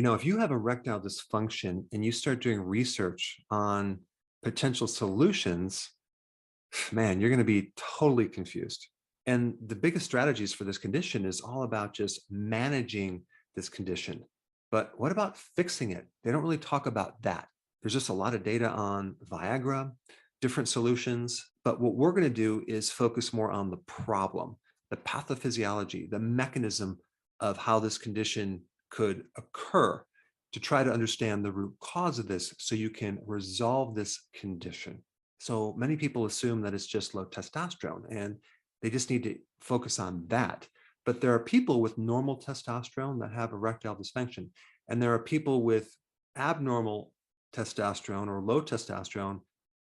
If you have erectile dysfunction and you start doing research on potential solutions, man, you're going to be totally confused. And the biggest strategies for this condition is all about just managing this condition. But what about fixing it? They don't really talk about that. There's just a lot of data on Viagra, different solutions. But what we're going to do is focus more on the problem, the pathophysiology, the mechanism of how this condition could occur, to try to understand the root cause of this so you can resolve this condition. So many people assume that it's just low testosterone and they just need to focus on that. But there are people with normal testosterone that have erectile dysfunction, and there are people with abnormal testosterone or low testosterone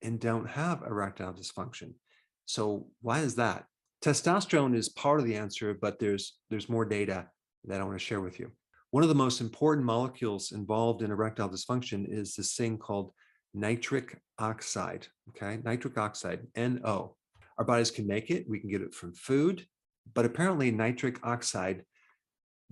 and don't have erectile dysfunction. So why is that? Testosterone is part of the answer, but there's more data that I want to share with you. One of the most important molecules involved in erectile dysfunction is this thing called nitric oxide, okay? Nitric oxide, NO. Our bodies can make it, we can get it from food, but apparently nitric oxide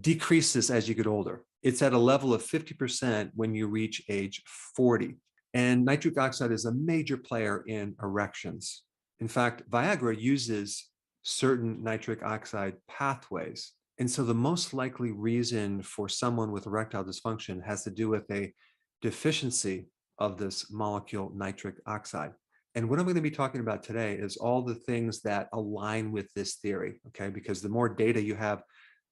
decreases as you get older. It's at a level of 50% when you reach age 40. And nitric oxide is a major player in erections. In fact, Viagra uses certain nitric oxide pathways. And so the most likely reason for someone with erectile dysfunction has to do with a deficiency of this molecule nitric oxide. And what I'm going to be talking about today is all the things that align with this theory, okay? Because the more data you have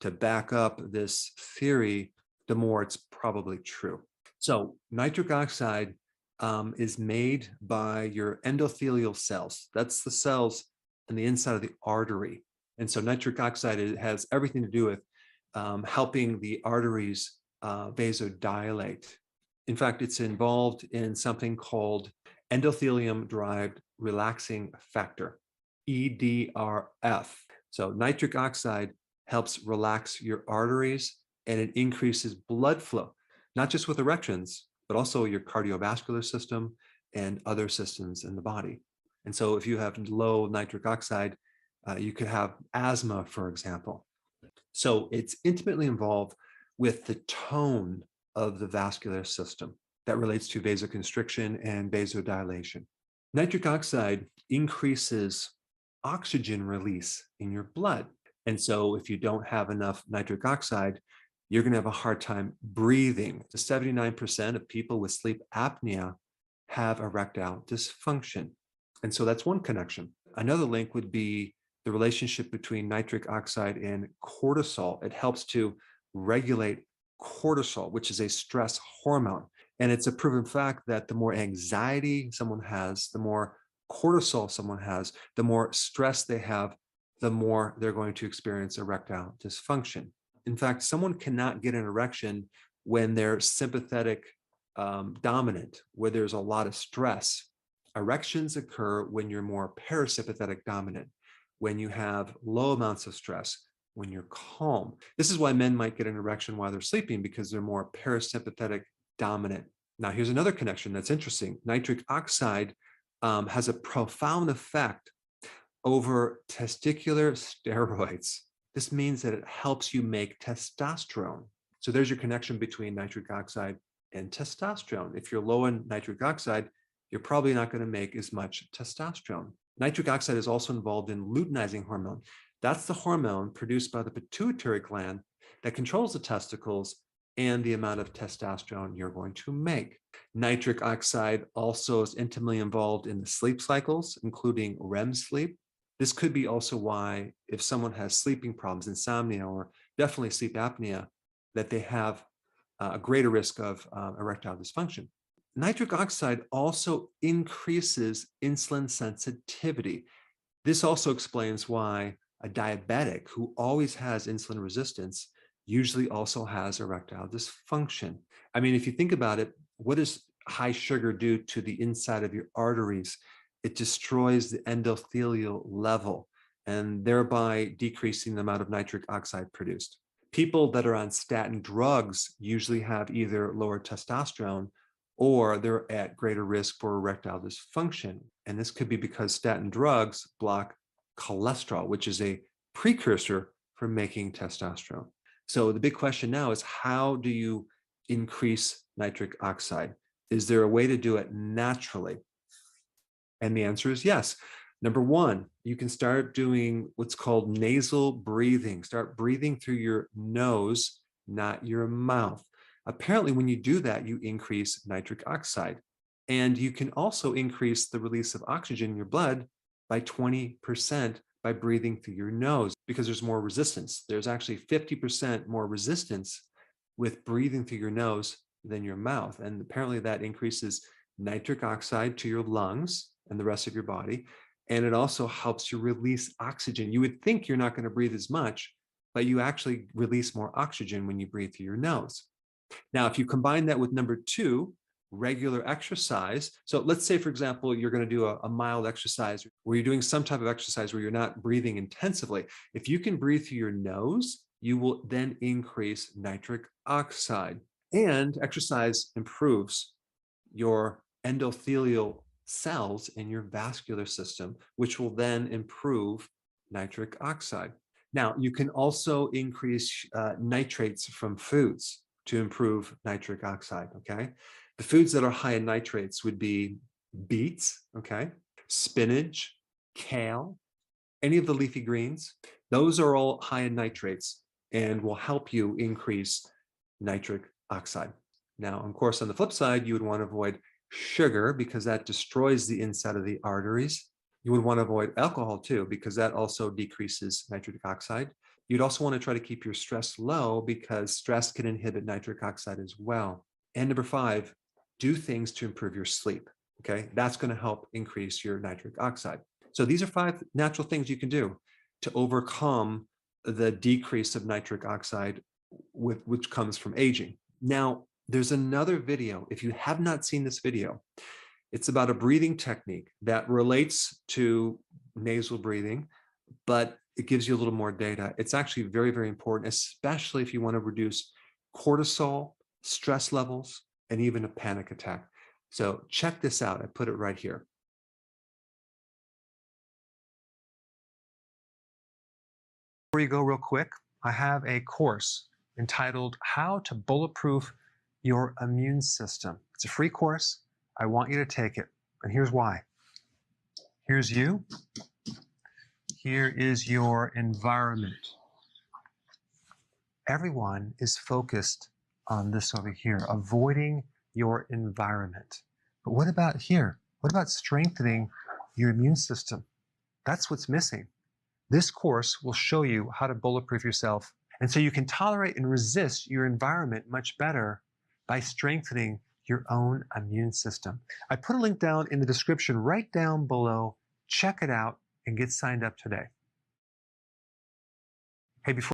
to back up this theory, the more it's probably true. So nitric oxide is made by your endothelial cells. That's the cells on the inside of the artery. And so nitric oxide has everything to do with helping the arteries vasodilate. In fact, it's involved in something called endothelium-derived relaxing factor, EDRF. So nitric oxide helps relax your arteries and it increases blood flow, not just with erections, but also your cardiovascular system and other systems in the body. And so if you have low nitric oxide, you could have asthma, for example. So it's intimately involved with the tone of the vascular system that relates to vasoconstriction and vasodilation. Nitric oxide increases oxygen release in your blood. And so if you don't have enough nitric oxide, you're going to have a hard time breathing. 79% of people with sleep apnea have erectile dysfunction. And so that's one connection. Another link would be the relationship between nitric oxide and cortisol. It helps to regulate cortisol, which is a stress hormone. And it's a proven fact that the more anxiety someone has, the more cortisol someone has, the more stress they have, the more they're going to experience erectile dysfunction. In fact, someone cannot get an erection when they're sympathetic dominant, where there's a lot of stress. Erections occur when you're more parasympathetic dominant, when you have low amounts of stress, when you're calm. This is why men might get an erection while they're sleeping, because they're more parasympathetic dominant. Now, here's another connection that's interesting. Nitric oxide has a profound effect over testicular steroids. This means that it helps you make testosterone. So there's your connection between nitric oxide and testosterone. If you're low in nitric oxide, you're probably not going to make as much testosterone. Nitric oxide is also involved in luteinizing hormone. That's the hormone produced by the pituitary gland that controls the testicles and the amount of testosterone you're going to make. Nitric oxide also is intimately involved in the sleep cycles, including REM sleep. This could be also why, if someone has sleeping problems, insomnia, or definitely sleep apnea, that they have a greater risk of erectile dysfunction. Nitric oxide also increases insulin sensitivity. This also explains why a diabetic who always has insulin resistance usually also has erectile dysfunction. I mean, if you think about it, what does high sugar do to the inside of your arteries? It destroys the endothelial level and thereby decreasing the amount of nitric oxide produced. People that are on statin drugs usually have either lower testosterone or they're at greater risk for erectile dysfunction. And this could be because statin drugs block cholesterol, which is a precursor for making testosterone. So the big question now is, how do you increase nitric oxide? Is there a way to do it naturally? And the answer is yes. Number one, you can start doing what's called nasal breathing. Start breathing through your nose, not your mouth. Apparently, when you do that, you increase nitric oxide. And you can also increase the release of oxygen in your blood by 20% by breathing through your nose, because there's more resistance. There's actually 50% more resistance with breathing through your nose than your mouth. And apparently that increases nitric oxide to your lungs and the rest of your body. And it also helps you release oxygen. You would think you're not going to breathe as much, but you actually release more oxygen when you breathe through your nose. Now, if you combine that with number two, regular exercise. So let's say, for example, you're going to do a mild exercise where you're doing some type of exercise where you're not breathing intensively. If you can breathe through your nose, you will then increase nitric oxide. And exercise improves your endothelial cells in your vascular system, which will then improve nitric oxide. Now, you can also increase nitrates from foods to improve nitric oxide, okay? The foods that are high in nitrates would be beets, okay? Spinach, kale, any of the leafy greens. Those are all high in nitrates and will help you increase nitric oxide. Now, of course, on the flip side, you would want to avoid sugar because that destroys the inside of the arteries. You would want to avoid alcohol too, because that also decreases nitric oxide. You'd also want to try to keep your stress low because stress can inhibit nitric oxide as well. And number five, do things to improve your sleep. Okay, that's going to help increase your nitric oxide. So these are 5 natural things you can do to overcome the decrease of nitric oxide which comes from aging. Now, there's another video. If you have not seen this video, it's about a breathing technique that relates to nasal breathing, but it gives you a little more data. It's actually very, very important, especially if you want to reduce cortisol, stress levels, and even a panic attack. So check this out. I put it right here. Before you go real quick, I have a course entitled How to Bulletproof Your Immune System. It's a free course. I want you to take it. And here's why. Here's you. Here is your environment. Everyone is focused on this over here, avoiding your environment. But what about here? What about strengthening your immune system? That's what's missing. This course will show you how to bulletproof yourself. And so you can tolerate and resist your environment much better by strengthening your own immune system. I put a link down in the description right down below. Check it out and get signed up today. Hey, before